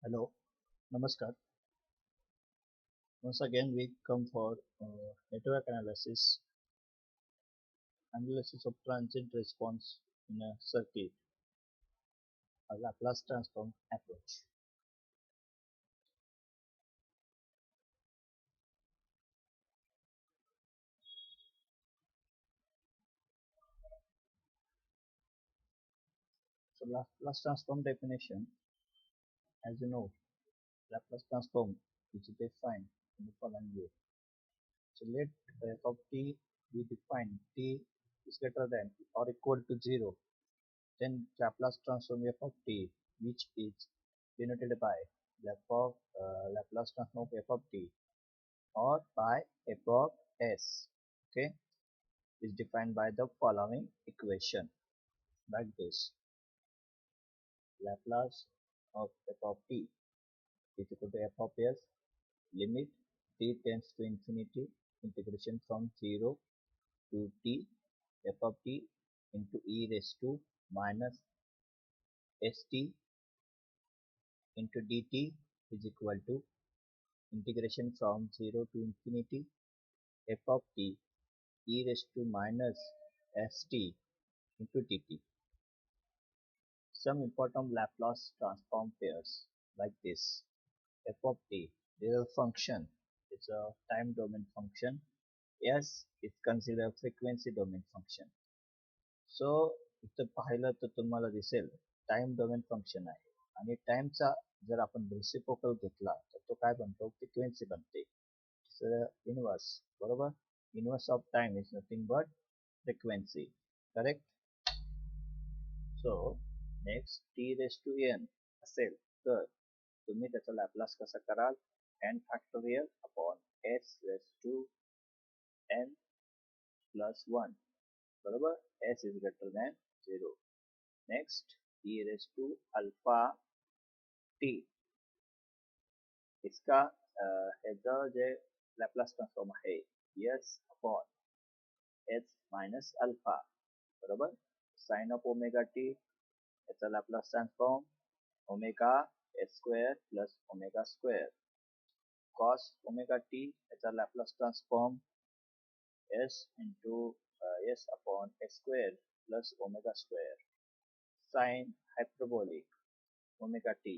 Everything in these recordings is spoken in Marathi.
Hello, Namaskar. Once again, we come for network analysis of transient response in a circuit, a Laplace transform approach. So, Laplace transform definition, as you know, Laplace transform is defined in the following way. So, let f of t be defined t is greater than or equal to 0, then Laplace transform f of t, which is denoted by Laplace transform f of t or by f of s, okay, is defined by the following equation like this. Laplace of f of t is equal to f of s, limit t tends to infinity, integration from 0 to t, f of t into e raised to minus st into dt is equal to integration from 0 to infinity f of t e raised to minus st into dt. Some important Laplace transform pairs like this. F of t, this is a function, it's a time domain function. S is considered frequency domain function. So इथं पाहिलं तर तुम्हाला दिसेल टाइम डोमेन फंक्शन आहे आणि टाइमचा जर आपण रेसिप्रोकल घेतला तर तो काय बनतो फ्रिक्वेन्सी बनते. इनवर्स बरोबर. Inverse of time is nothing but frequency. Correct. So next t raise to n असेल तर तुम्ही त्याचा लॅपलास कसा कराल n factorial upon s raise to n plus 1 बरोबर. s is greater than 0. Next e raise to alpha t इसका ह्याचा जे लॅपलास ट्रान्सफॉर्म आहे s upon s minus alpha बरोबर. साइन ऑफ ओमेगा टी याचा Laplace transform omega s square plus omega square. cos omega t याचा Laplace transform s into s upon s square plus omega square. Sin hyperbolic omega t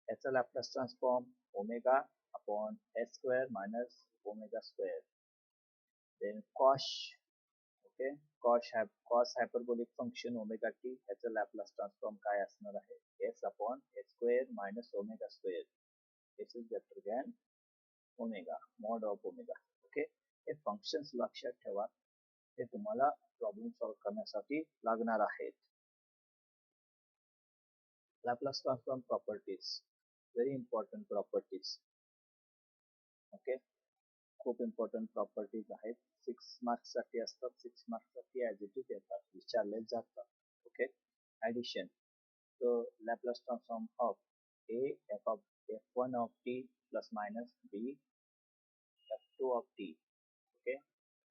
याचा Laplace transform omega upon s square minus omega square. Then cos, okay, cos hyperbolic function omega t याचा लॅपलास ट्रान्सफॉर्म काय असणार आहे s upon s square minus omega square. This is greater than omega mod of omega. Okay, हे फंक्शन्स लक्षात ठेवा, हे तुम्हाला प्रॉब्लेम सॉल्व्ह करण्यासाठी लागणार आहेत. Laplace transform properties, very important properties. Okay, खूप इम्पॉर्टंट प्रॉपर्टीज आहेत. 6 साठी असतात, 6 साठी ॲज इट इज येतात, विचारले जातात. Okay, addition. So Laplace transform of a f of f1 of t plus minus b f2 of t. Okay,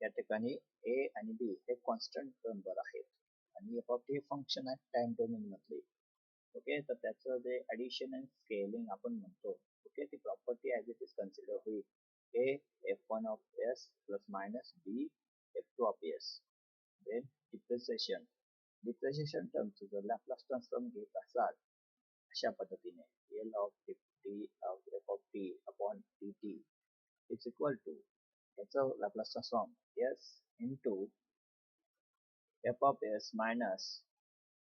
या ठिकाणी a आणि b हे कॉन्स्टंट नंबर आहेत आणि f of t फंक्शन आहे टाइम डोमेन मधले. ओके, तर त्याचं जे ॲडिशन अँड स्केलिंग आपण म्हणतो, ओके, ती property as it is consider होईल a f1 of s plus minus b f2 of s. Then depreciation. Depreciation टर्मचं जर लॅपलास ट्रान्सफॉर्म घेत असाल अशा पद्धतीने l of t of f of t upon dt is equal to याचं Laplace transform s into f of s minus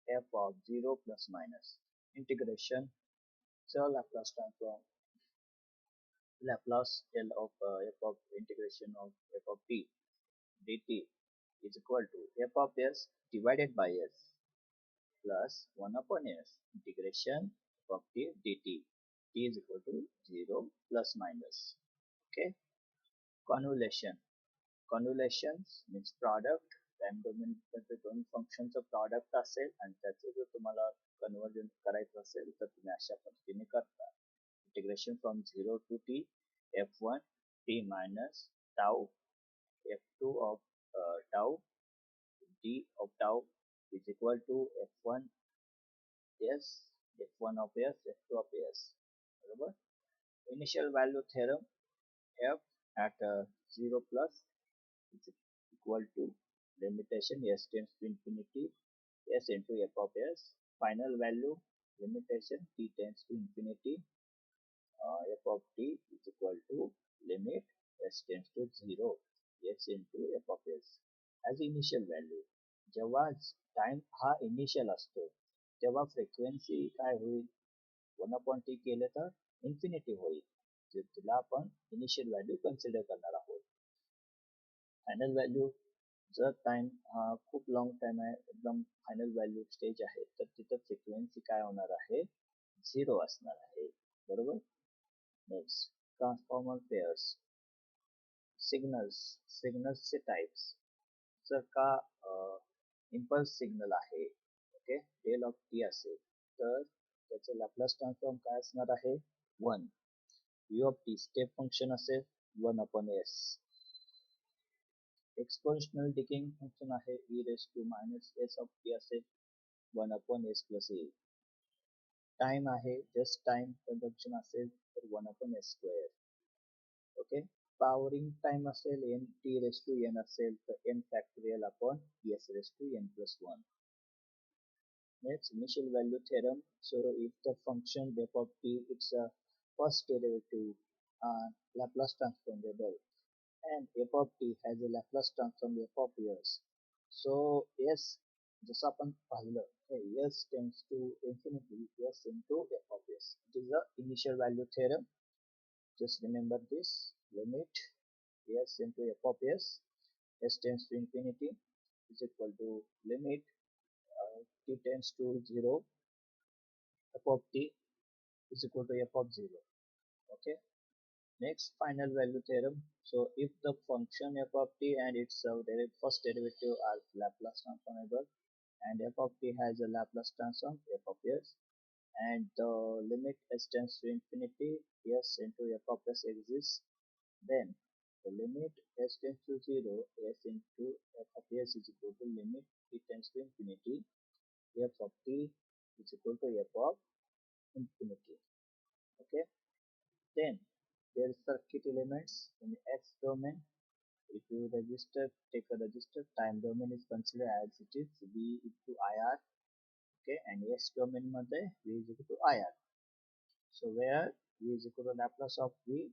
f of 0 plus minus integration. So Laplace transform Laplace L of f of integration of f of t dt is equal to f of s divided by s plus 1 upon s integration of t dt. T is equal to 0 plus minus. Okay, convolution. Convolutions means product. Time domain मध्ये दोन फंक्शनचं प्रॉडक्ट असेल आणि त्याचे जर तुम्हाला कन्वर्जन करायचं असेल तर तुम्ही अशा पद्धतीने करता. Integration from 0 to t f1 t minus tau f2 of tau d of tau is equal to f1 s f1 of s, f2 of s. बरोबर. Initial value theorem, f at 0 plus is equal to limitation s tends to infinity s into f of s. Final value limitation t tends to infinity f of t is equal to limit s tends to 0 s into f of s as initial value. जेव्हा टाइम हा इनिशियल असतो तेव्हा फ्रिक्वेन्सी काय होईल, 1/t केले तर इन्फिनिटी होईल. तिला आपण इनिशियल व्हॅल्यू कन्सिडर करणार आहोत. फायनल व्हॅल्यू जर टाइम हा खूप लॉंग टाइम आहे, एकदम फायनल व्हॅल्यू स्टेज आहे, तर तिथं फ्रिक्वेन्सी काय होणार आहे, 0 असणार आहे. बरोबर. Next transformer pairs. सिग्नल्सचे टाइप्स. जर का इम्पल्स सिग्नल आहे, ओके, डेल ऑफ टी असेल तर त्याचं लॅपलास ट्रान्सफॉर्म काय असणार आहे, 1. U of T step function असेल 1/s. एक्सपोनेन्शियल डिकेइंग फंक्शन आहे e raised to minus s of t असेल 1/s plus a. टाइम आहे जस्ट टाइम कंजम्पशन असेल तर 1/s square. Okay. Powering time असेल n t raised to n असेल तर n factorial upon s raised to n plus 1. Next, initial value theorem. So if the function f of t it's a first derivative Laplace transformable and f of t has a Laplace transform f of s. So s जसं आपण पाहिलं s tends to infinity s into f of s. It is the initial value theorem. Just remember this. Limit s into f of s tends to infinity is equal to limit t tends to 0 f of t is equal to f of 0. Okay. Next, final value theorem. So if the function f of t and its first derivative are Laplace transformable and f of t has a Laplace transform f of s and the limit s tends to infinity s into f of s exists, then the limit s tends to 0 s into f of s is equal to limit t tends to infinity f of t is equal to f of infinity. Okay. Then there is circuit elements in x domain. If you take a register, time domain is considered as it is v into ir. Okay, and s domain मध्ये v is equal to ir. So where v is equal to Laplace of v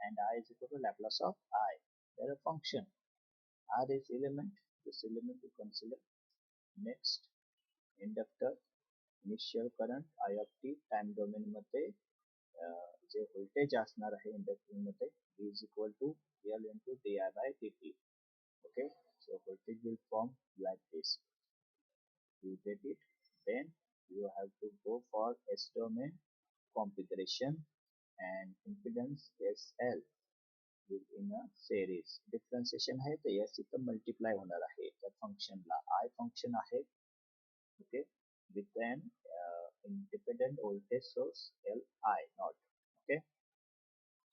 and I is equal to Laplace of I. There a function r is element. This element we consider. Next, inductor, initial current I of t, time domain मध्ये जे व्होल्टेज असणार आहे इंडक्टर मध्ये v is equal to L into di by dt. Okay, so voltage will form like this. You get it? Then you have to go for S domain configuration and impedance SL in a series. Differentiation आहे तर S इथं multiply होणार आहे त्या function ला. I function आहे. Okay, with an independent voltage source Li not. Okay.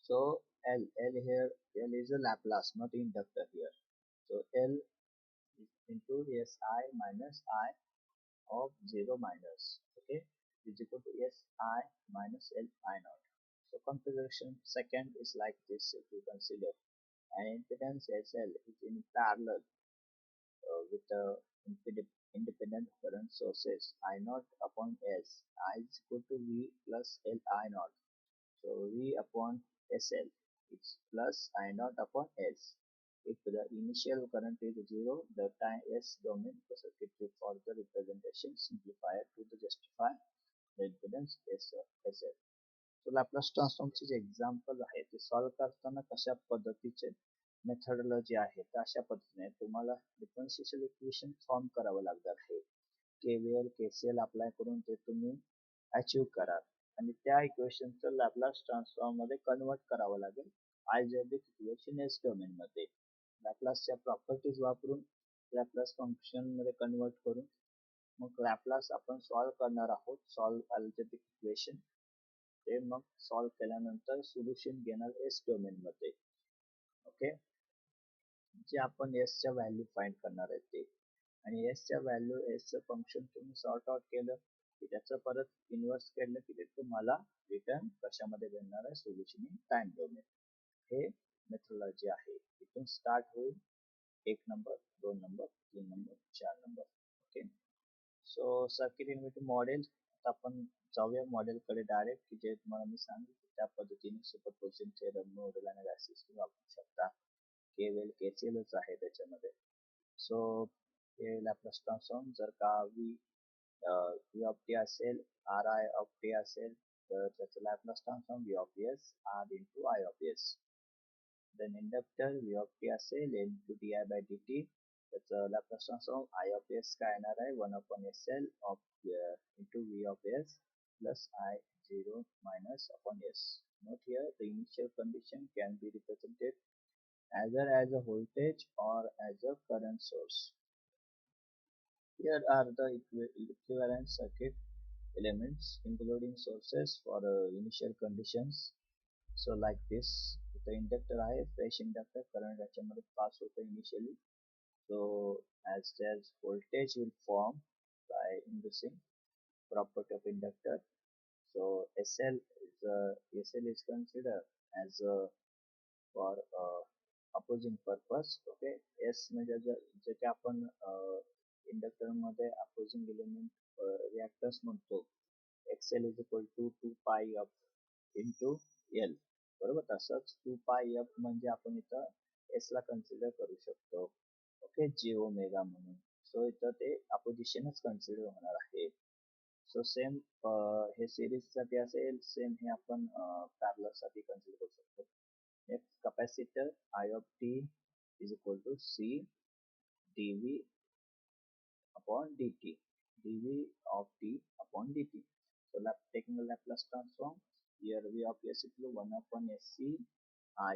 So L here, L is a Laplace, not inductor here. So L is into Si minus I of 0 minus, okay, is equal to Si minus Li naught. So configuration second is like this. If you consider an impedance SL is in parallel with the independent current sources I naught upon S. I is equal to V plus Li naught. So V upon SL is plus I naught upon S. If the initial current is 0, the time S domain the circuit will further representation simplified to the justify the impedance SL. So Laplace transform चे जे एक्झाम्पल आहे ते सॉल्व्ह करताना कशा पद्धतीचे मेथडॉलॉजी आहे तर अशा पद्धतीने तुम्हाला डिफरन्शियल इक्वेशन फॉर्म करावं लागणार आहे. KVL KCL अप्लाय करून ते तुम्ही अचीव कराल आणि त्या इक्वेशनचं लॅपलास ट्रान्सफॉर्म मध्ये कन्वर्ट करावं लागेल अल्जेब्रिक इक्वेशन एस डोमेन मध्ये. लॅपलासच्या प्रॉपर्टीज वापरून लॅपलास फंक्शन मध्ये कन्वर्ट करून मग लॅपलास आपण सॉल्व्ह करणार आहोत. सॉल्व्ह अल्जेब्रिक इक्वेशन ते मग सॉल्व्ह केल्यानंतर सोल्युशन घेणार एस डोमेन मध्ये. ओके, जे आपण एस च्या व्हॅल्यू फाइंड करणार आहे ते आणि एस च्या व्हॅल्यू एस चं फंक्शन तुम्ही सॉर्ट आउट केलं की त्याचं परत इन्व्हर्स केलं की ते तुम्हाला रिटर्न कशामध्ये भेटणार आहे, सोल्युशन इन टाइम डोमेन. हे मेथोडॉलॉजी आहे. इथून स्टार्ट होईल 1 number, 2 number, 3 number, 4 number. Okay. So circuit inverter model. आता आपण जाऊया मॉडेलकडे डायरेक्ट, की जे तुम्हाला मी सांगितलं त्या पद्धतीने सुपरपोजिशन थेरम, नोडल अनालिसिस तुम्ही वापरू शकता. केवळ केसीएलच आहे त्याच्यामध्ये. सो हे लॅपलास ट्रान्सफॉर्म जर का व्ही ऑफ टी असेल, आर आय ऑफ टी असेल, तर त्याचं Laplace transform V of S R into I of S. Then inductor V of T असेल into D I by D T, त्याचं Laplace transform I of S काय येणार आहे, 1 upon S L of into V of S plus I zero minus upon S. Note here the initial condition can be represented either as a voltage or as a current source. Here are the equivalent circuit elements including sources for initial conditions. So like this, the inductor आहे, fresh inductor, current याच्यामध्ये pass होतं initially. So as voltage will form by inducing property of inductor. So SL is considered as a for opposing purpose. Okay. S म्हणजे जे की आपण इंडक्टर मध्ये अपोजिंग एलिमेंट रिॲक्टन्स म्हणतो. XL is equal to 2 pi f into L. बरोबर. तसंच 2 pi f म्हणजे आपण इथं S ला कन्सिडर करू शकतो. ओके, जे ओमेगा म्हणून. सो इथं ते अपोजिशनच कन्सिडर होणार आहे. सो सेम हे सिरीज साठी असेल, सेम हे आपण पॅरलल साठी कन्सिडर करू शकतो. Next, capacitor I of t is equal to C dV upon dt. dV of t upon dt. So taking the Laplace transform, here V of s equal to 1 upon sc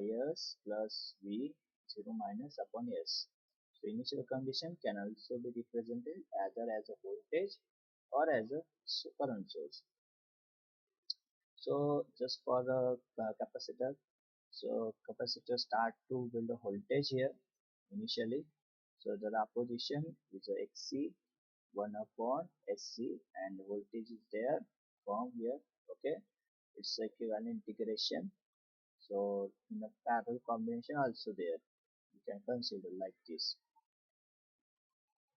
is plus V 0 minus upon s. So initial condition can also be represented either as a voltage or as a current source. So just for the capacitor, so capacitor start to build a voltage here initially. So the opposition is a xc 1 upon sc and voltage is there from here. Okay, it's equivalent integration. So in a parallel combination also there, you can consider like this.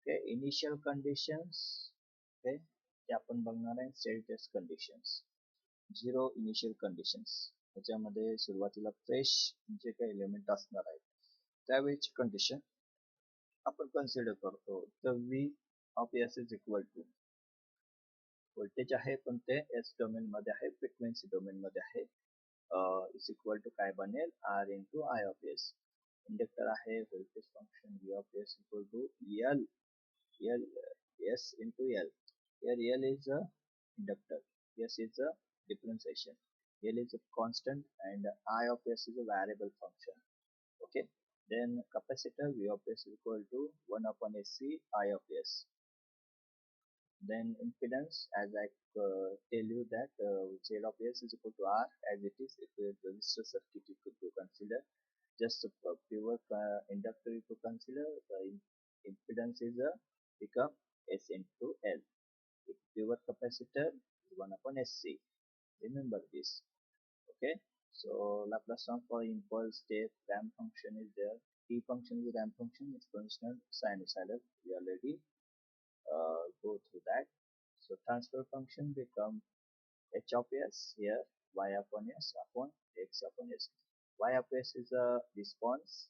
Okay, initial conditions. Okay, ते आपण बघणार आहे steady test conditions. Zero initial conditions, त्याच्यामध्ये सुरुवातीला फ्रेश जे काही एलिमेंट असणार आहे त्यावेळेची कंडिशन आपण कन्सिडर करतो. तर V of S is equal to voltage आहे पण ते एस डोमेन मध्ये आहे, फ्रिक्वेन्सी डोमेन मध्ये आहे. इज इक्वल टू काय बनेल, R into I of S. Inductor आहे, voltage function V of S equal to L s into L. Here L is a inductor, S is a differentiation, L is a constant and I of S is a variable function. Okay, then capacitor V of S is equal to 1 upon SC I of S. Then impedance, as I tell you that Z of S is equal to R as it is. If the resistor circuit you could consider, just a pure inductor to consider, the impedance is become S into L. If pure capacitor is 1 upon SC. Remember this. Okay. So Laplace transform for impulse, step, ramp function is there. T function is ramp function, exponential, sinusoidal. We already go through that. So transfer function become h of s here, y upon s upon x upon s. Y of s is a response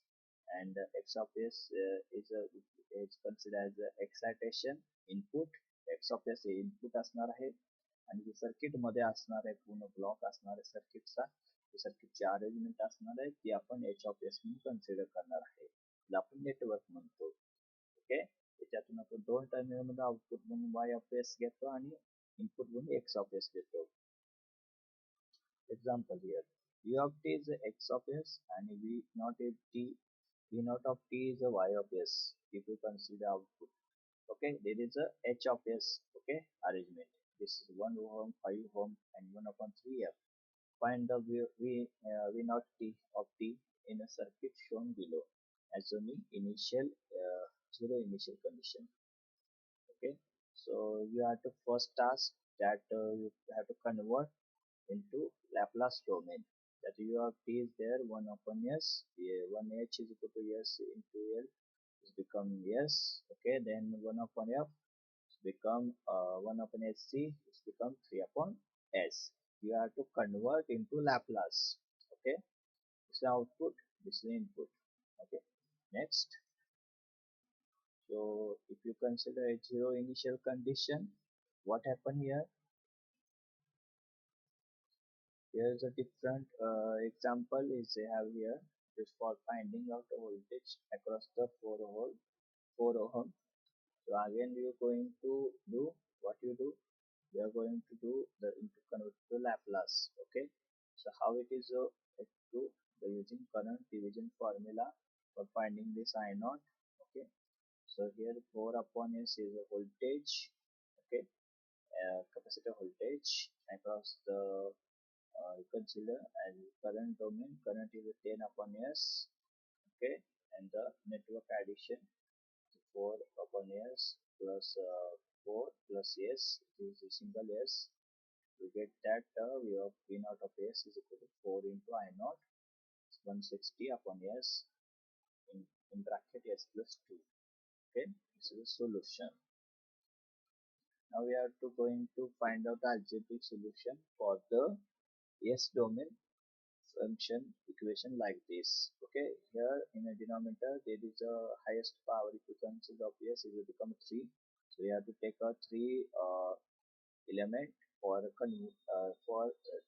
and x of s is considered as a excitation input. x of s हे इनपुट असणार आहे आणि जे सर्किट मध्ये असणार आहे, पूर्ण ब्लॉक असणार आहे सर्किटचा, सर्किटची अरेंजमेंट असणार आहे ती आपण h of s म्हणून कन्सिडर करणार आहे. त्याला आपण नेटवर्क म्हणतो. ओके, त्याच्यातून आपण दोन टर्मिनल मध्ये आउटपुट म्हणून y of s घेतो आणि इनपुट म्हणून x of s घेतो. Example here, v of t is x of s and v naught of t is a y of s. If you consider output, okay, there is a h of s. Okay, arrangement. This is 1 ohm, 5 ohm and 1 upon 3f. Find the v naught t of t in a circuit shown below, assuming zero initial condition. Okay, so you have to first task that you have to convert into Laplace domain. That u of t is there 1 upon s, 1h is equal to s into l is become s. Okay, then 1 upon f is become 1 upon sc is become 3 upon s. You have to convert into Laplace. Okay, this is output, this is input. Okay, next. So if you consider a zero initial condition, what happened here? Here is a different example is they have here just for finding out the voltage across the 4 ohm. So again we are going to do what you do. We are going to do the into convert to Laplace. Okay. So how it is do the using current division formula for finding this I naught. Okay. So here 4 upon s is a voltage. Okay. Capacitor voltage across the you consider as current domain. Current is a 10 upon s. Okay, and the network addition 4 upon s plus 4 plus s is a single s. We get that v of v naught of s is equal to 4 into I naught 160 upon s in bracket s plus 2. Okay, this is a solution. Now we are going to find out the algebraic solution for the s domain function equation like this. Okay, here in a denominator there is a highest power. If you consider of s, it will become 3. So you have to take a 3 element for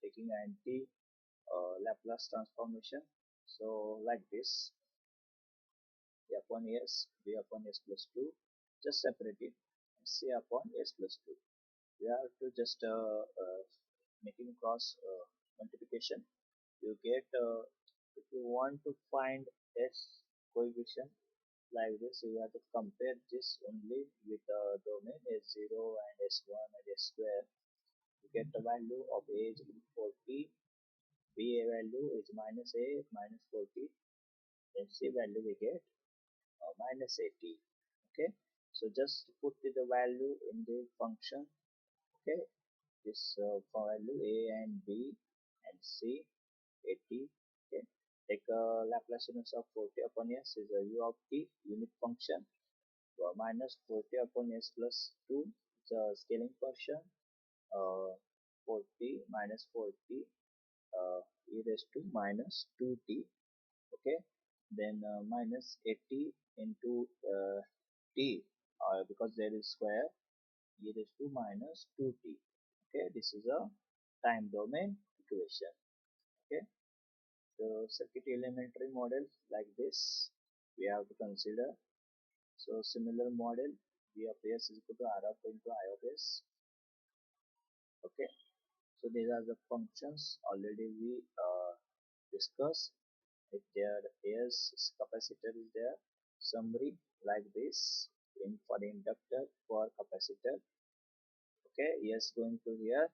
taking anti Laplace transformation. So like this, a upon s, b upon s plus 2, just separate it, and c upon s plus 2. We have to just making cross multiplication. You get if you want to find s coefficient like this, you have to compare this only with the domain s0 and s1 and s square. You get the value of a is 40, b a value is minus a minus 40, then c value we get minus 80. Okay, so just put the value in the function. Okay, this value a and b and c 80. Okay, take a Laplace inverse of 40 upon s is a u of t unit function, minus 40 upon s plus 2 is a scaling function, 40 minus 40 e raised to minus 2t. Okay, then minus 80 into t because there is square, e raised to minus 2t. Okay, this is a time domain equation. Okay, so circuit elementary model like this we have to consider. So similar model, v of s is equal to r of into I of s. Okay, so these are the functions already we discussed. If there is capacitor is there, summary like this in for the inductor for capacitor. Okay, s going to here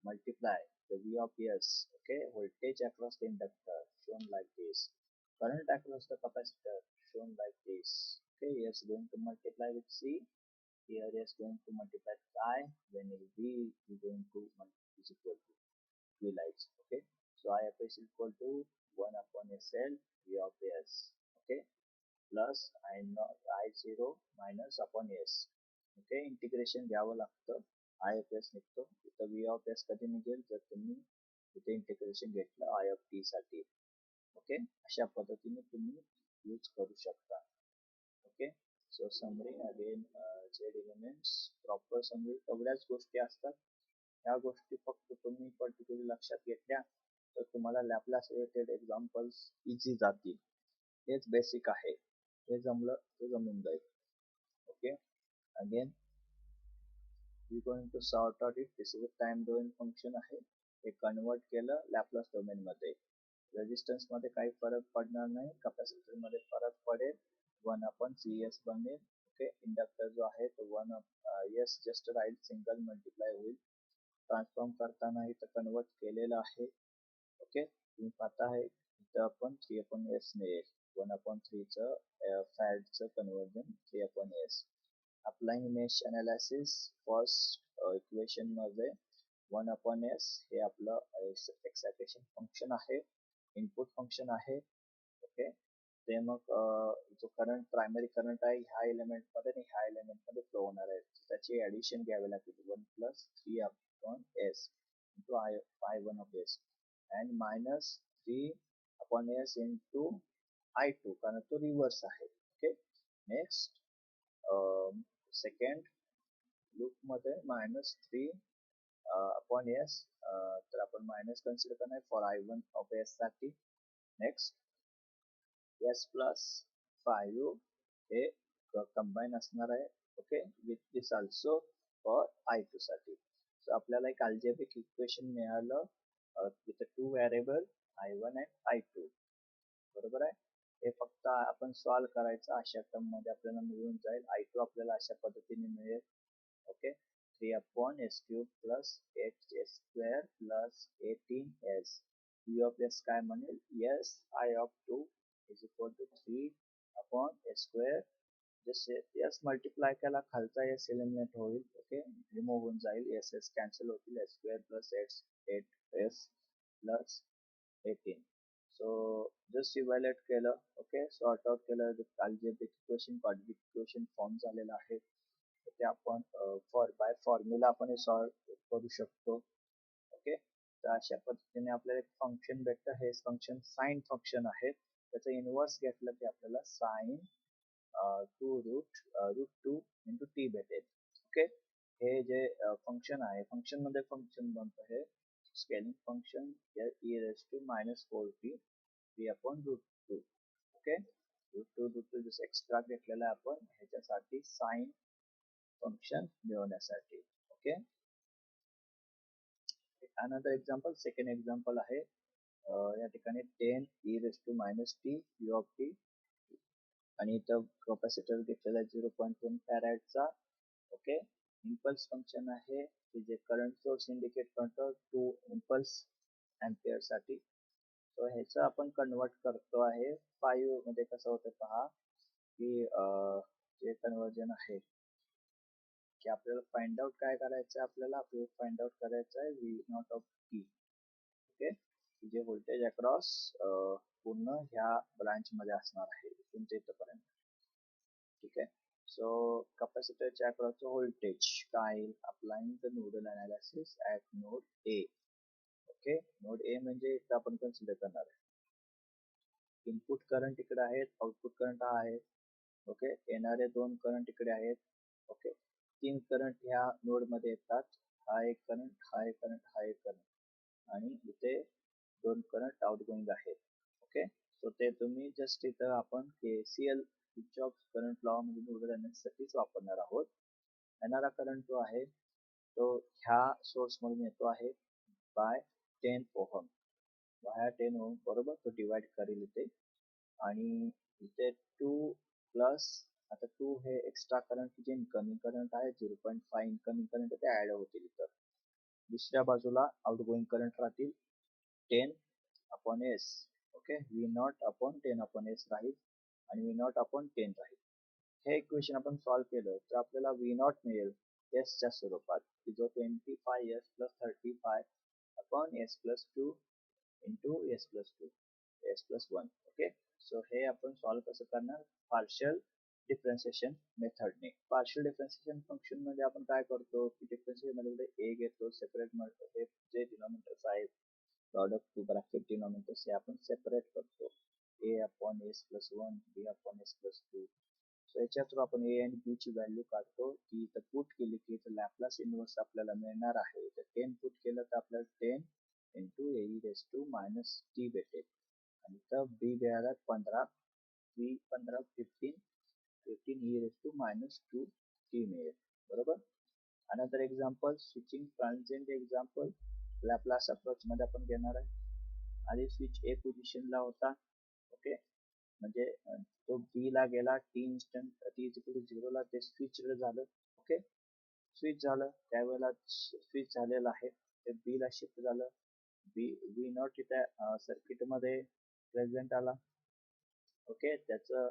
multiply the v of s. Okay, voltage across the inductor shown like this, current across the capacitor shown like this. Okay, s going to multiply with c, here s going to multiply with I, when v is going to is equal to v lights. Okay, so I of s is equal to 1 upon sl v of s. Okay, plus I0 minus upon s. Okay, integration घ्यावं लागतं. I of s निघतो, इथं v of s कधी निघेल जर तुम्ही इथे इंटिग्रेशन घेतलं I of t साठी. ओके, अशा पद्धतीने तुम्ही यूज करू शकता. Okay, so summary again z elements proper summary तेवढ्याच गोष्टी असतात. ह्या गोष्टी फक्त तुम्ही पर्टिक्युलर लक्षात घेतल्या तर तुम्हाला लॅपलास रिलेटेड एक्झाम्पल्स इझी जातील. हेच बेसिक आहे, हे जमलं ते जमून जाईल. Okay, again we going to sort out it. This is a time domain function आहे, हे कन्वर्ट केलं लॅपलास डोमेन मध्ये. रेजिस्टन्स मध्ये काही फरक पडणार नाही, कॅपॅसिटर मध्ये फरक पडेल, 1 upon cs बनेल. ओके, इंडक्टर जो आहे तो 1 s जस्ट राहील, सिंगल मल्टिप्लाय होईल. ट्रान्सफॉर्म करताना इथं कन्वर्ट केलेलं आहे. ओके, तुम्ही पाहता आहे इथं आपण 3 upon s ने 1 upon 3 चं फॅडचं conversion 3 upon s. Applying mesh analysis first equation मध्ये 1/s हे आपलं एक्सायटेशन फंक्शन आहे, इनपुट फंक्शन आहे. ओके, ते मग जो करंट प्रायमरी करंट आहे ह्या एलिमेंट मध्ये आणि ह्या एलिमेंट मध्ये फ्लो होणार आहे, त्याची ऍडिशन घ्यावी लागते 1 + 3/s into I1 of s and -3/s into I2 कारण तो रिव्हर्स आहे. ओके, नेक्स्ट सेकंड लूप मध्ये -3/s तर आपण मायनस कन्सिडर करणार फॉर I1 of s साठी. नेक्स्ट s plus 5 हे कंबाईन असणार आहे. Okay, with this also for I2 साठी. सो आपल्याला एक अल्जेब्रिक इक्वेशन मिळालं with two variable I1 and I2. बरोबर आहे. हे फक्त आपण सॉल्व्ह करायचं, अशा टर्म मध्ये आपल्याला मिळून जाईल. I2 आपल्याला अशा पद्धतीने मिळेल. Okay, 3/s³ plus 8s² plus 18s. U of s काय म्हणेल, s I of 2 is equal to 3/s². जसे s मल्टिप्लाय केला खालचा s एलिमिनेट होईल. ओके, रिमूव्ह होऊन जाईल, s कॅन्सल होतील, s² plus 8s plus 18. So just evaluate केलं. ओके, सॉर्ट आउट केलं, algebraic equation quadratic equation form झालेलं आहे. ते आपण बाय फॉर्म्युला आपण हे सॉल्व्ह करू शकतो. ओके, तर अशा पद्धतीने आपल्याला एक फंक्शन भेटतं. हे फंक्शन साइन फंक्शन आहे. त्याचं इनव्हर्स घेतलं की आपल्याला साइन 2√2 into t भेटेल. ओके, हे जे फंक्शन आहे, फंक्शन मध्ये फंक्शन बनतं हे स्केलिंग फंक्शन e⁻⁴t 3/√2. ओके, √2 जसं एक्स्ट्रा घेतलेलं आहे आपण ह्याच्यासाठी साइन फंक्शन मिळवण्यासाठी. Okay, another example, second example आहे. या ठिकाणी 10e⁻t u of t आणि इथं कॅपॅसिटर घेतलेला 0.1 फॅराडचा. ओके, इम्पल्स फंक्शन आहे की जे करंट सोर्स इंडिकेट करतो 2 इम्पल्स एम्पियर साठी. सो ह्याचं आपण कन्वर्ट करतो आहे 5 मध्ये. कसं होतं पहा की जे कन्वर्जन आहे की आपल्याला फाइंड आउट काय करायचं, आपल्याला फाइंड आउट करायचं आहे V0 of t. ओके, जे व्होल्टेज अक्रॉस पूर्ण ह्या ब्रांच मध्ये असणार आहे इथून ते इथपर्यंत. ठीक आहे, सो कॅपॅसिटरच्या अक्रॉसचं व्होल्टेज काय, applying the nodal analysis at node A. Okay, node A म्हणजे इथं आपण कन्सिडर करणार आहे. इनपुट करंट इकडे आहेत, आउटपुट करंट हा आहे. ओके, येणारे 2 करंट इकडे आहेत. ओके, 3 करंट ह्या नोड मध्ये येतात. हा एक करंट, हा एक करंट, हा एक करंट आणि इथे 2 करंट आउटगोइंग आहेत. ओके, सो ते तुम्ही जस्ट इथं आपण KCL किर्चॉफ करंट लॉ मध्ये नोडल अनालिसिससाठीच वापरणार आहोत. येणारा करंट जो आहे तो ह्या सोर्स मधून येतो आहे बाय 10 ओहम, वाया 10 ओहम. बरोबर, तो डिवाइड करेल इथे आणि इथे 2 प्लस आता 2 हे एक्स्ट्रा करंट जे इनकमिंग करंट आहे 0.5 इनकमिंग करंट ते ऍड होतील इथं. दुसऱ्या बाजूला आउटगोइंग करंट राहतील 10/s. ओके, V0/10/s राहील आणि V0/10 राहील. हे इक्वेशन आपण सॉल्व्ह केलं तर आपल्याला V0 मिळेल s च्या स्वरूपात, जो 25s plus 35/s plus 2 into s plus 2 s plus 1. Okay, so हे आपण सॉल्व्ह कसं करणार, पार्शियल डिफरन्शिएशन मेथडने. पार्शियल डिफरन्शिएशन फंक्शन मध्ये आपण काय करतो की डिफरन्शिएशन मध्ये a घेतो सेपरेट, हे जे डिनॉमिनेटर्स आहेत प्रॉडक्ट टू ब्रॅकेट डिनॉमिनेटर्स हे आपण सेपरेट करतो. a/s plus 1 b/s plus 2. So याच्या थ्रू आपण a आणि b ची व्हॅल्यू काढतो. ती इथं पुट केली की इथं लॅपलास इन्व्हर्स आपल्याला मिळणार आहे. तर 10 पुट केलं तर आपल्याला 10 into e⁻t भेटेल आणि इथं b मिळाला 15, b 15 15 e⁻2t मिळेल. बरोबर. Another example, switching transient example Laplace approach मध्ये आपण घेणार आहे. आधी स्विच ए पोझिशनला होता. ओके, म्हणजे तो बी ला गेला, t इन्स्टंट t 0 ला ते स्विच झालं. ओके, स्विच झालं त्यावेळेला स्विच झालेलं आहे ते बी ला शिफ्ट झालं. V0 इथे सर्किट मध्ये प्रेझेंट आला. ओके, त्याचं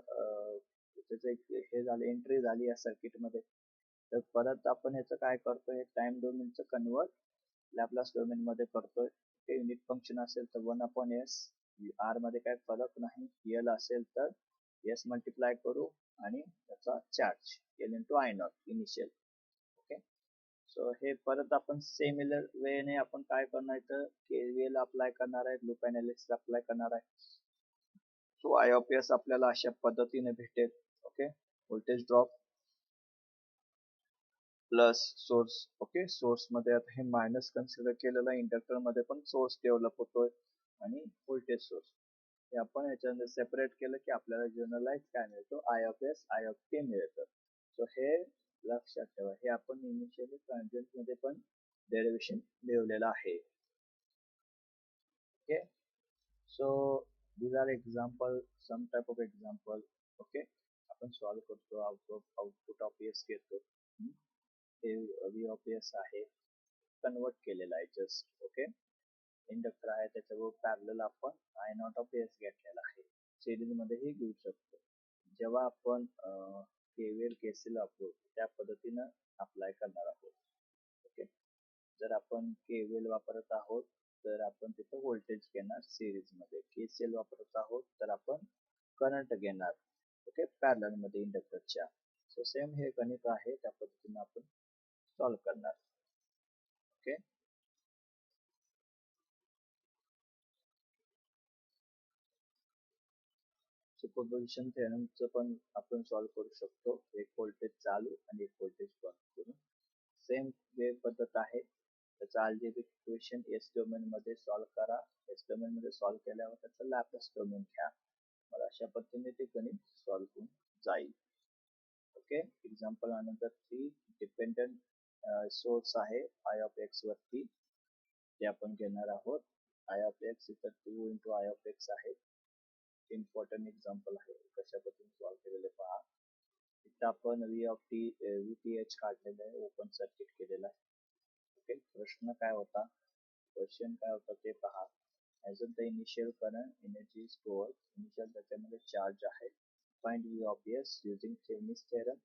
हे झालं, एंट्री झाली या सर्किट मध्ये. तर परत आपण ह्याचं काय करतोय, हे टाइम डोमेनचं कन्वर्ट लॅपलास डोमेन मध्ये करतोय. युनिट फंक्शन असेल तर 1/s, आर मध्ये काय फरक नाही, एल असेल तर एस मल्टिप्लाय करू आणि त्याचा charge L into I not initial. Okay, so हे परत आपण सिमिलर वेने आपण काय करणार, तर केव्हीएल अप्लाय करणार आहे, लूप एनालिसिस अप्लाय करणार आहे. सो आय ऑफ एस आपल्याला अशा पद्धतीने भेटेल. Okay, voltage drop plus source. Okay, source मध्ये आता हे मायनस कन्सिडर केलेलं आहे, इंडक्टर मध्ये पण सोर्स डेव्हलप होतोय आणि व्होल्टेज सोर्स हे आपण याच्यामध्ये सेपरेट केलं की आपल्याला जनरलाइज काय मिळतो, I of S I of T मिळतं. सो हे लक्षात ठेवा, हे आपण इनिशियली ट्रान्झिएंट मध्ये पण डेरिव्हेशन लिहिलेलं आहे. Okay, so these are example, some type of example. Okay, आपण सॉल्व्ह करतो, आउटपुट ऑफ एस घेतो, हे व्ही ऑफ एस आहे, कन्वर्ट केलेला आहे जस्ट. ओके, इंडक्टर आहे त्याच्यावर पॅरलल आपण आय नॉट ऑफ एस घेतलेला आहे, सिरीज मध्येही घेऊ शकतो. जेव्हा आपण केव्हीएल केसीएल वापरू त्या पद्धतीनं अप्लाय करणार आहोत. ओके, जर आपण केव्हीएल वापरत आहोत तर आपण तिथं व्होल्टेज घेणार सिरीज मध्ये, केसीएल वापरत आहोत तर आपण करंट घेणार. ओके, पॅरलल मध्ये इंडक्टरच्या. सो सेम हे गणित आहे, त्या पद्धतीने आपण सॉल्व्ह करणार. ओके, सुपरपोजिशन थेरमचं पण आपण सॉल्व्ह करू शकतो, एक व्होल्टेज चालू आणि एक व्होल्टेज बंद करून. सेम वे पद्धत आहे. त्याचं अल्जेब्रिक इक्वेशन एस डोमेन मध्ये सॉल्व्ह करा, एस डोमेन मध्ये सॉल्व्ह केल्यावर त्याचं लॅपलास डोमेन घ्या, मला अशा पद्धतीने ते गणित सॉल्व्ह होऊन जाईल. Okay, example number 3, dependent source आहे आय ऑफ एक्स वरती, ते आपण घेणार आहोत. आय ऑफ एक्स इथं 2 इंटू आय ऑफ एक्स आहे. इम्पॉर्टंट एक्झाम्पल आहे, कशा पद्धतीने सॉल्व्ह केलेले पहा. इथं आपण व्हीटीएच काढलेलं आहे, ओपन सर्किट केलेलं आहे. ओके, प्रश्न काय होता, क्वेश्चन काय होता ते पहा. As the initial current energy store, initial त्याच्यामध्ये चार्ज आहे. Find V of S using Thevenin's theorem.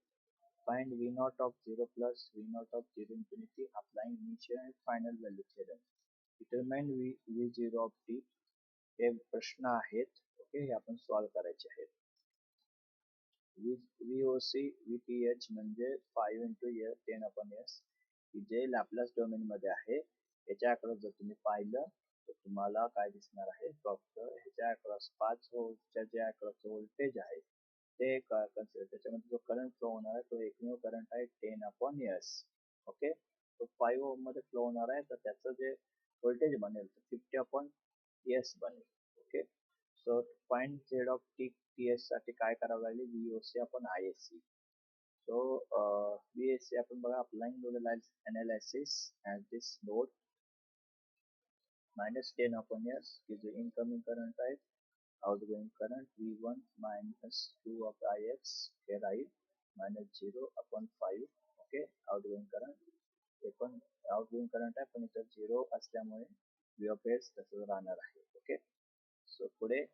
Find V not of 0 plus V not of 0 infinity applying initial and final value theorem. Determine V zero of T. हे प्रश्न आहेत. ओके, हे आपण सॉल्व्ह करायचे आहेत. VOC VTH म्हणजे 5 इंटू 10/s, जे लॅपलास डोमेन मध्ये आहे. याच्या अक्रॉस जर तुम्ही पाहिलं तर तुम्हाला काय दिसणार आहे, फक्त ह्याच्या अक्रॉस 5 व्होल्टच्या जे अक्रॉस व्होल्टेज आहे ते कन्सिडर, त्याच्यामध्ये जो करंट फ्लो होणार आहे तो एकमेव करंट आहे 10/s. ओके, तो 5 ओम मध्ये फ्लो होणार आहे, तर त्याचं जे व्होल्टेज बनेल तर 50/s बनेल. Okay, so find Z of T TS साठी काय करावं लागेल, VOC आपण ISC. सो VSC आपण बघा, applying nodal analysis at this node, -10/s की जे इनकमिंग करंट आहे, outgoing current V1 -2 of Ix हे राहील, -0/5. ओके, आउटगोइंग करंट, हे पण आउटगोइंग करंट आहे पण इथं 0 असल्यामुळे V of S तसंच राहणार आहे. ओके, सो पुढे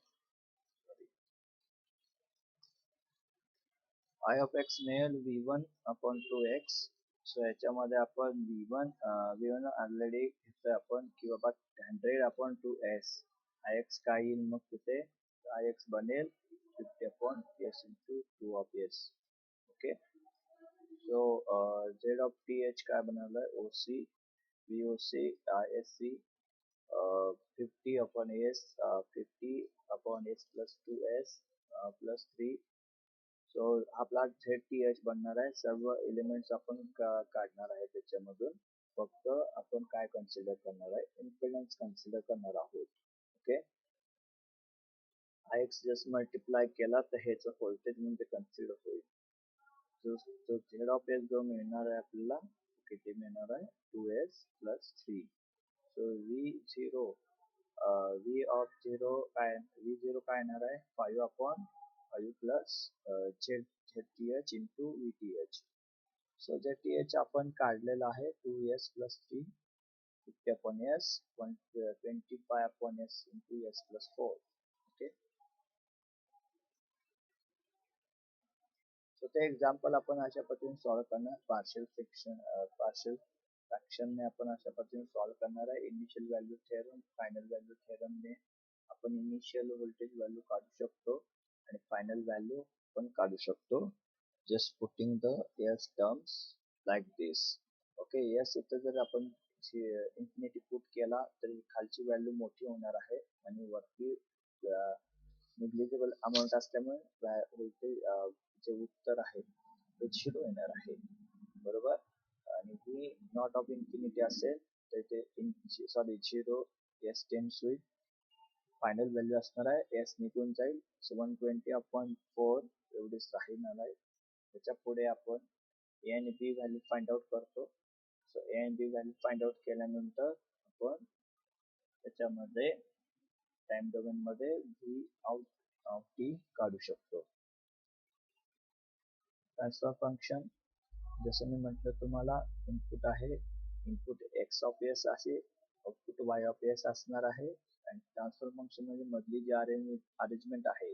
आय ऑफ एक्स मिळेल V1/2x. सो याच्यामध्ये आपण V1 ऑलरेडी घेतोय आपण की बाबा 100/2s. Ix काय येईल मग तिथे, Ix बनेल 50/s into 2 of s. Okay, so Z of TH काय बनवलंय, OC VOC ISC 50/s 50/s plus 2s plus 3. So आपला ZTH बनणार आहे. सर्व एलिमेंट्स आपण काढणार आहे त्याच्यामधून, फक्त आपण काय कन्सिडर करणार आहे, इम्पिडन्स कन्सिडर करणार आहोत. ओके, Ix जस्ट मल्टिप्लाय केला तर ह्याच व्होल्टेज म्हणजे कन्सिडर होईल. जो झेड ऑफ एस जो मिळणार आहे आपल्याला, किती मिळणार आहे, 2s plus 3. So V0 V of 0 काय, V0 काय येणार आहे, 5/5 plus ZTH into VTH. So ZTH आपण काढलेला आहे 2s plus 3 50/s 25/s into s plus 4. Okay, so ते एक्झाम्पल आपण अशा पद्धतीने सॉल्व्ह करणार. पार्शियल फ्रॅक्शनने आपण अशा पद्धतीने सॉल्व्ह करणार आहे. Initial value theorem, final value थेरमने आपण इनिशियल व्होल्टेज व्हॅल्यू काढू शकतो आणि फायनल व्हॅल्यू पण काढू शकतो. Just putting the S terms like this. Okay, S इथं जर आपण इन्फिनिटी पुट केला तर खालची व्हॅल्यू मोठी होणार आहे आणि वरती निग्लिजिबल अमाऊंट असल्यामुळे व्होल्टेज जे उत्तर आहे ते 0 येणार आहे. बरोबर. आणि ही नॉट ऑफ इन्फिनिटी असेल तर ते 0 एस टेन्स होईल. फायनल व्हॅल्यू असणार आहे एस निघून जाईल. सो 120/4 एवढीच राहणार आहे. त्याच्या पुढे आपण ए आणि बी व्हॅल्यू फाइंड आउट करतो. सो ए आणि बी व्हॅल्यू फाइंड आउट केल्यानंतर आपण त्याच्यामध्ये टाइम डोमेन मध्ये व्ही आउट ऑफ टी काढू शकतो. ट्रान्सफर फंक्शन जसं मी म्हटलं तुम्हाला, इनपुट आहे, इनपुट एक्स ऑफ एस असे आउटपुट वाय ऑफ एस असणार आहे. आणि ट्रान्सफर फंक्शन म्हणजे मधली जी अरेंजमेंट आहे,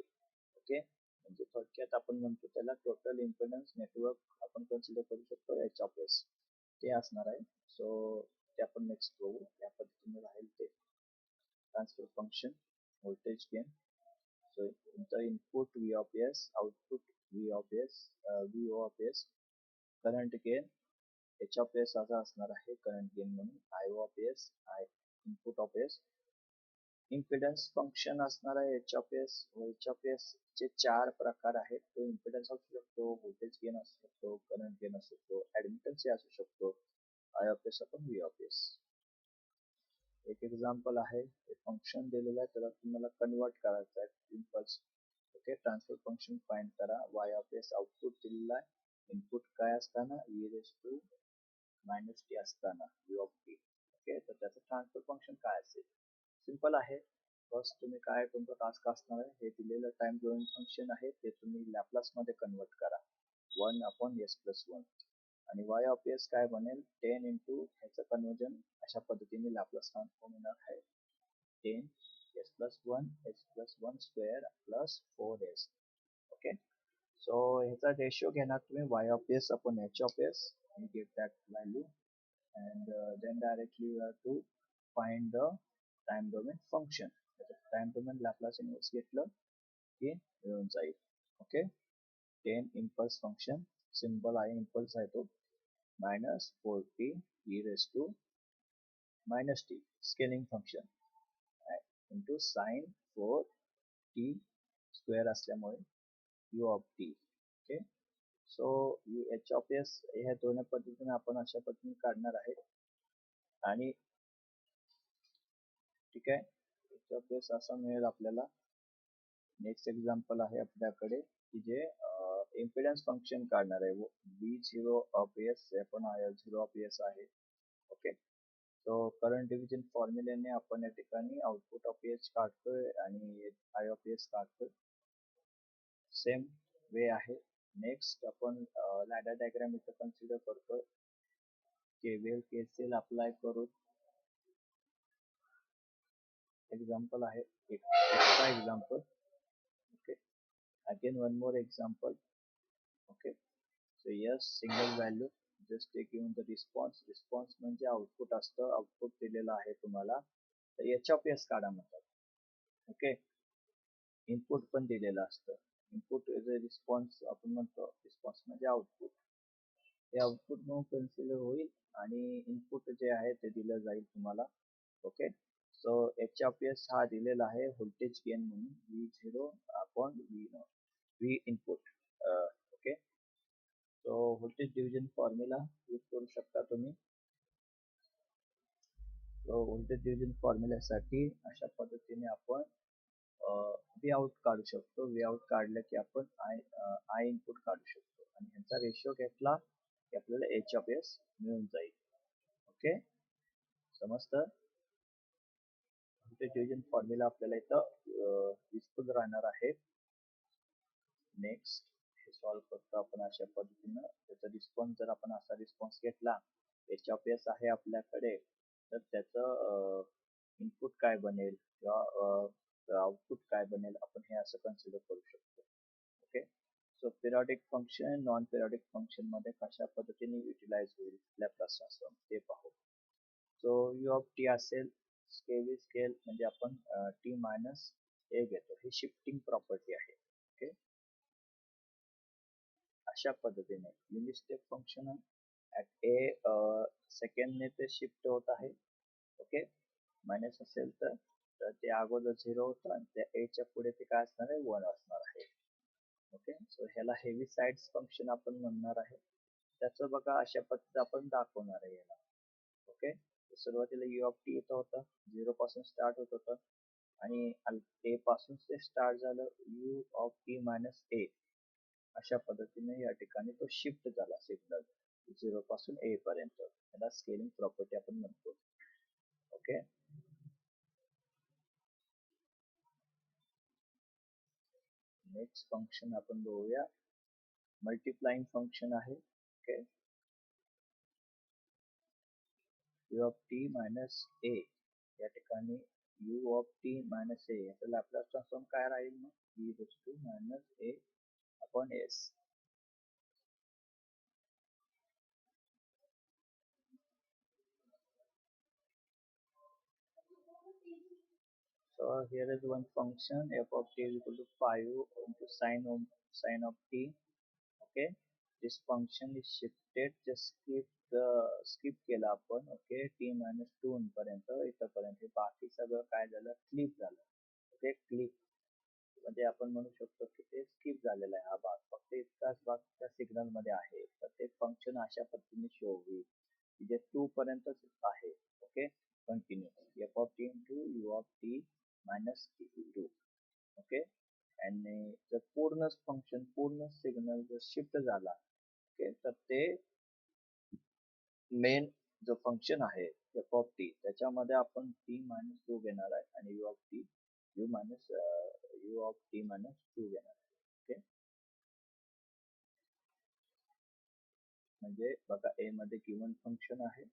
ओके, म्हणजे थोडक्यात आपण म्हणतो त्याला टोटल इम्पेडन्स नेटवर्क आपण कन्सिडर करू शकतो एच ऑफ एस, ते असणार आहे. सो ते आपण नेक्स्ट बघू. या पद्धतीने राहील ते transfer function voltage gain. So the input V of S, output V of S, VO of S, current gain H of S असा असणार आहे करंट गेन म्हणून. I of S, input of S. Impedance function असणार आहे H of S. H of S चे 4 प्रकार आहेत. तो इम्पिडन्स असू शकतो, व्होल्टेज गेन असू शकतो, करंट गेन असू शकतो, ऍडमिटन्स असू शकतो. I of S आपण V of S. एक एक्झाम्पल आहे, फंक्शन दिलेलं आहे, त्याला तुम्हाला कन्वर्ट करायचं आहे impulse. Okay, transfer function find करा. वाय ऑफ एस आउटपुट दिलेला आहे, इनपुट काय असताना e−t असताना u ऑफ t. ओके, तर त्याचं ट्रान्सफर फंक्शन काय असेल? सिंपल आहे. फर्स्ट तुम्ही काय तुमचा टास्क असणार आहे, हे दिलेलं टाइम डोमेन फंक्शन आहे ते तुम्ही लॅपलास मध्ये कन्वर्ट करा 1/s+1. आणि y ऑफ s काय बनेल 10 इंटू ह्याचं कन्वर्जन अशा पद्धतीने लॅपलास ट्रान्सफॉर्म येणार आहे 10s+1 s+1² plus 4s. Okay, so ह्याचा रेशिओ घेणार तुम्ही y of s upon h of s and get that value, and then directly you have to find the time domain function. Time domain Laplace inverse घेतलं की मिळून जाईल. ओके, 10 इम्पल्स फंक्शन, सिंपल आहे, इम्पल्स आहे तो, -4t e−t scaling function into sine 4t² असल्यामुळे u of t. Okay, so h of s ह्या दोन्ही पद्धतीने आपण अशा पद्धतीने काढणार आहे. आणि ठीक आहे, h ऑफ s असा मिळेल आपल्याला. नेक्स्ट एक्झाम्पल आहे आपल्याकडे की जे इम्पिडन्स फंक्शन काढणार आहे. v0 ऑफ s आपण 0 ऑफ s आहे. ओके, सो करंट डिव्हिजन फॉर्म्युल्याने आपण या ठिकाणी आउटपुट ऑफ एच काढतोय आणि आय ऑफ एस काढतोय. सेम वे आहे. नेक्स्ट आपण लॅडर डायग्राम इथं कन्सिडर करतोय. केव्हीएल केसीएल अप्लाय करून एक्झाम्पल आहे, एक extra example. Okay, again one more example. Okay, so yes, single value, just take given the response. Response म्हणजे आउटपुट असतं, आउटपुट दिलेलं आहे तुम्हाला, तर एच ऑफ एस काढा म्हणतात. ओके, इनपुट पण दिलेलं असतं. इनपुट जे रिस्पॉन्स आपण म्हणतो, रिस्पॉन्स म्हणजे आउटपुट, हे आउटपुट म्हणून कन्सिडर होईल आणि इनपुट जे आहे ते दिलं जाईल तुम्हाला. Okay, so H of S हा दिलेला आहे व्होल्टेज गेन म्हणून V0 upon V input. Okay, so voltage division formula use करू शकता तुम्ही. सो व्होल्टेज डिव्हिजन फॉर्म्युल्यासाठी अशा पद्धतीने आपण वी आउट काढू शकतो. वी आउट काढलं की आपण आय इनपुट काढू शकतो आणि ह्याचा रेशिओ घेतला की आपल्याला एच ऑफ एस मिळून जाईल. ओके, समजतं? व्होल्टेज डिव्हिजन फॉर्म्युला आपल्याला इथं युजफुल राहणार आहे. नेक्स्ट हे सॉल्व्ह करतो आपण अशा पद्धतीनं. त्याचा रिस्पॉन्स जर आपण असा रिस्पॉन्स घेतला, एच ऑफ एस आहे आपल्याकडे, तर त्याचं इनपुट काय बनेल किंवा आउटपुट काय बनेल आपण हे असं कन्सिडर करू शकतो. Okay, so periodic function non periodic function मध्ये कशा पद्धतीने युटिलाइज होईल लॅपलास ट्रान्सफॉर्म ते पाहू. सो यू ऑफ टी असेल स्केल स्केल म्हणजे आपण टी मायनस ए घेतो, ही शिफ्टिंग प्रॉपर्टी आहे. ओके, अशा पद्धतीने युनिट स्टेप फंक्शन ऍट ए सेकंडने ते शिफ्ट होत आहे. ओके, मायनस असेल तर ते अगोदर 0 होतं आणि त्या ए च्या पुढे ते काय असणार आहे 1 असणार आहे. ओके, सो ह्याला हेवी साइड्स फंक्शन आपण म्हणणार आहे. त्याचं बघा अशा पद्धतीने आपण दाखवणार आहे याला. ओके, सुरुवातीला यू ऑफ टी येतं होतं, 0 पासून स्टार्ट होत होतं आणि ए पासून ते स्टार्ट झालं यू ऑफ टी मायनस ए. अशा पद्धतीने या ठिकाणी तो शिफ्ट झाला सिग्नल 0 पासून ए पर्यंत. त्याला स्केलिंग प्रॉपर्टी आपण म्हणतो. ओके, नेक्स्ट फंक्शन आपण बघूया, मल्टिप्लाइंग फंक्शन आहे. Okay, U of T minus A या ठिकाणी U of T minus A याचा लॅपलास ट्रान्सफॉर्म काय राहील मग E raise to minus A upon S. So here is one function f of t is equal to 5 into sine of t. Okay, this function is shifted, just skip केला आपण. ओके, t minus 2 पर्यंत इथपर्यंत बाकी सगळं काय झालं क्लिप झालं. ओके, क्लिप म्हणजे आपण म्हणू शकतो की ते स्किप झालेला आहे हा भाग, फक्त इतकाच भाग त्या सिग्नल मध्ये आहे. तर ते फंक्शन अशा पद्धतीने शो होईल जे 2 पर्यंतच आहे. Okay, continue f of t into u of t minus t2. Okay, आणि जर पूर्ण फंक्शन पूर्ण सिग्नल जर शिफ्ट झाला ओके तर ते मेन जो फंक्शन आहे f of t त्याच्यामध्ये आपण t मायनस 2 घेणार आहे आणि u of t u minus u of t minus 2 घेणार आहे. ओके, म्हणजे बघा ए मध्ये गिवन फंक्शन आहे,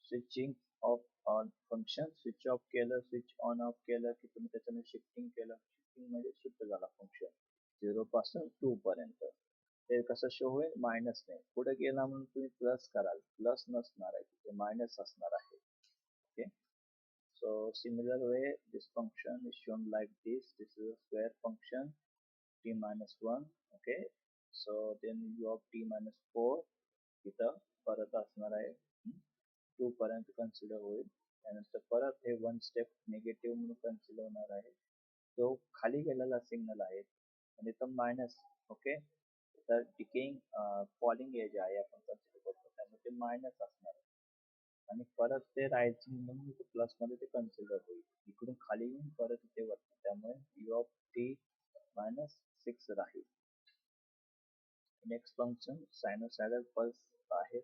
switching off on function, switch off केलं स्विच ऑन ऑफ केलं की तुम्ही त्याच्यामध्ये शिफ्टिंग केलं, शिफ्टिंग म्हणजे शिफ्ट झाला फंक्शन 0 पासून 2 पर्यंत. ते कसं शो होईल मायनस नाही, पुढे गेला म्हणून तुम्ही प्लस कराल, प्लस नसणार आहे तिथे मायनस असणार आहे. Okay, so similar way this function is shown like this is a square function t minus 1. okay, so then u of t minus 4 इथं परत असणार आहे 2 पर्यंत कन्सिडर होईल. त्यानंतर परत हे 1 स्टेप निगेटिव्ह म्हणून कन्सिडर होणार आहे, जो खाली गेलेला सिग्नल आहे आणि इथं मायनस. ओके, तर डिकेइंग फॉलिंग एज आहे आपण कन्सिडर करतो, त्यामुळे ते मायनस असणार आहे आणि परत ते रायझिंग म्हणून प्लस मध्ये ते कन्सिडर होईल, इकडून खाली येऊन परत इथे वरती, त्यामुळे यू ऑफ टी मायनस 6 राहील. नेक्स्ट फंक्शन सायनोसायडल पल्स आहे.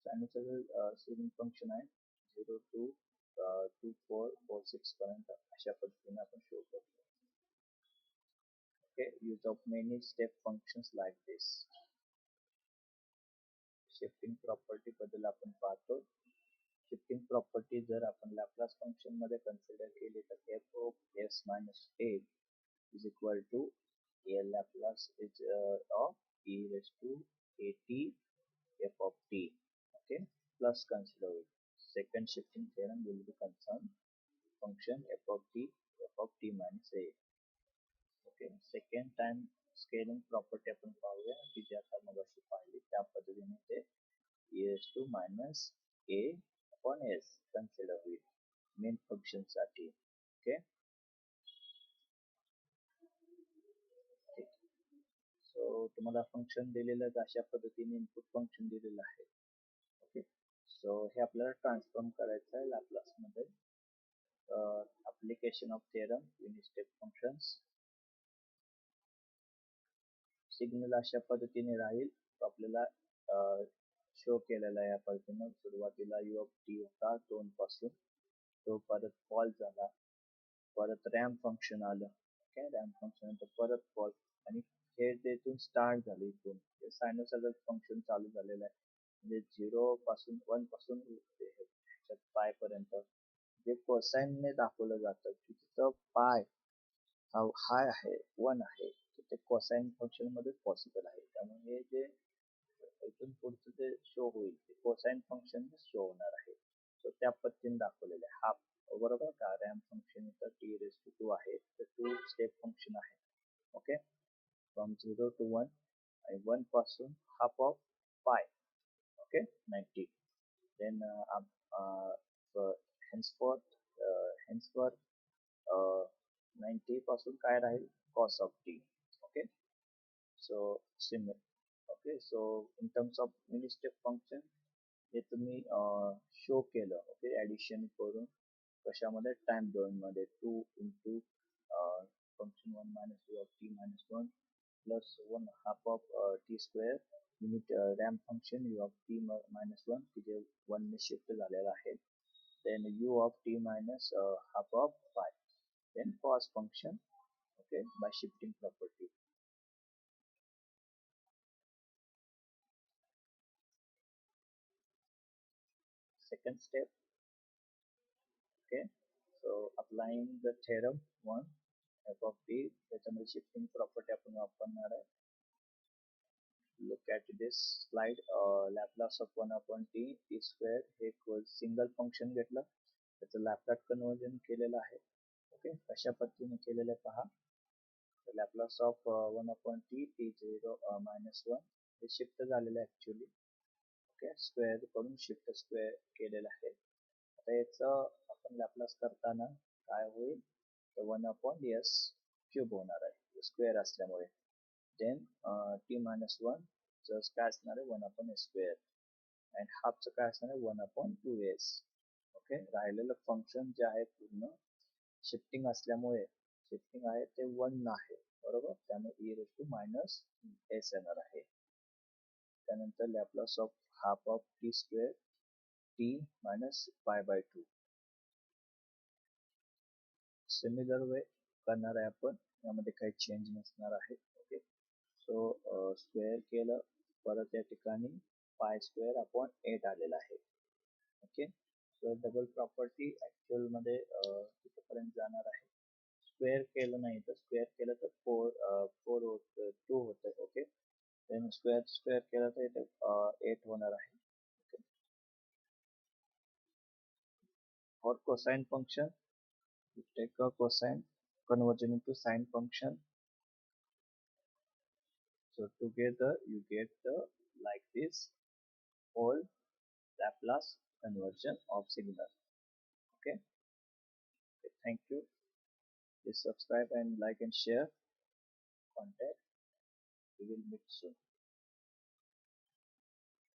सायनोसायडल स्विंग फंक्शन आहे 0 टू 2 4 4 6 पर्यंत अशा पद्धतीने आपण शो करतो. Okay, use of many step functions like this. Shifting property बद्दल आपण पाहतो. शिफ्टिंग प्रॉपर्टी जर आपण लॅपलास फंक्शन मध्ये कन्सिडर केली तर f of s minus a is equal to a Laplace is of e raised to at f of t. Okay, plus consider it. Second shifting theorem will be concerned function f of t minus a. Okay, second time scaling property आपण पाहूया की जी आता मगाशी पाहिली त्या पद्धतीने ते e raised to minus a upon s consider होईल मेन फंक्शन साठी. ओके, सो तुम्हाला फंक्शन दिलेलं अशा पद्धतीने इनपुट फंक्शन दिलेलं आहे. ओके, सो हे आपल्याला ट्रान्सफॉर्म करायचं आहे लॅपलास मध्ये. Application of theorem unit step functions. Signal अशा पद्धतीने राहील, आपल्याला शो केलेला आहे या पद्धतीने. सुरुवातीला यू ऑफ टी होता 2 पासून, तो परत फॉल झाला, परत रॅम्प फंक्शन आलं. ओके, रॅम्प फंक्शन नंतर परत फॉल आणि हे इथून स्टार्ट झालं, इथून सायनोसॉइडल फंक्शन चालू झालेलं आहे. म्हणजे 0 पासून 1 पासून पाय पर्यंत जे कोसाईनने दाखवलं जातं की तिथं पाय हा हाय आहे 1 आहे, ते कोसाइन फंक्शन मध्ये पॉसिबल आहे. त्यामुळे हे जे इथून पुढचं जे शो होईल ते कोसाइन फंक्शन शो होणार आहे. सो त्या पद्धतीने दाखवलेले आहे. हाफ बरोबर का, रॅम्प फंक्शन इथं टी रेस टू 2 आहे, तर 2 स्टेप फंक्शन आहे. ओके, फ्रॉम 0 to 1 आणि 1 पासून हाफ ऑफ पाय. ओके, 90. देन henceforth 90 पासून काय राहील, cos of t. Okay, so similar. Okay, so in terms of unit step function हे तुम्ही शो केलं. ओके, ऍडिशन करून कशामध्ये, टाइम डोमेन मध्ये 2 into function 1 minus 2 of t minus 1 plus 1 half of t square unit ramp function u of t minus 1 की जे 1 ने शिफ्ट झालेलं आहे. then u of t minus half of pi, then cos function. Okay, by shifting property. Second step. Okay, so applying the theorem 1 f of t, त्याच्यामध्ये shifting property आपण वापरणार आहे. Look at this slide. Laplace of 1 upon t square हे सिंगल फंक्शन घेतलं, त्याचं लॅपलॅस कन्वर्जन केलेलं आहे. ओके, कशा पद्धतीने केलेलं आहे पहा. Laplace of 1 upon t t0 minus 1 हे शिफ्ट झालेलं आहे ऍक्च्युली. ओके, स्क्वेअर करून शिफ्ट स्क्वेअर केलेलं आहे. आता याचं आपण लॅपलास करताना काय होईल, तर 1 upon s क्यूब होणार आहे स्क्वेअर असल्यामुळे. देन t minus 1 च काय असणार आहे, 1 upon s स्क्वेअर, अँड हाफचं काय असणार आहे, 1 upon 2s. ओके, राहिलेलं फंक्शन जे आहे पूर्ण शिफ्टिंग असल्यामुळे, शिफ्टिंग आहे ते 1 आहे बरोबर, त्यामुळे e raised to minus s येणार आहे. त्यानंतर Laplace of half of T square t minus pi by 2. Similar way करणार आहे आपण, यामध्ये काही चेंज नसणार आहे. ओके, सो स्क्वेअर केलं, परत या ठिकाणी पाय स्क्वेअर अपॉन 8 आलेला आहे. Okay, so double property actual मध्ये तिथपर्यंत जाणार आहे. स्क्वेअर केलं नाही तर, स्क्वेअर केलं तर 4 2 होतं. ओके, देन स्क्वेअर केलं तर इथे 8 होणार आहे. Okay, for cosine function you take a cosine conversion into sine function, so together you get the like this whole Laplace conversion of signal. Okay, okay, thank you. Please subscribe and like and share. Contact, we will meet soon.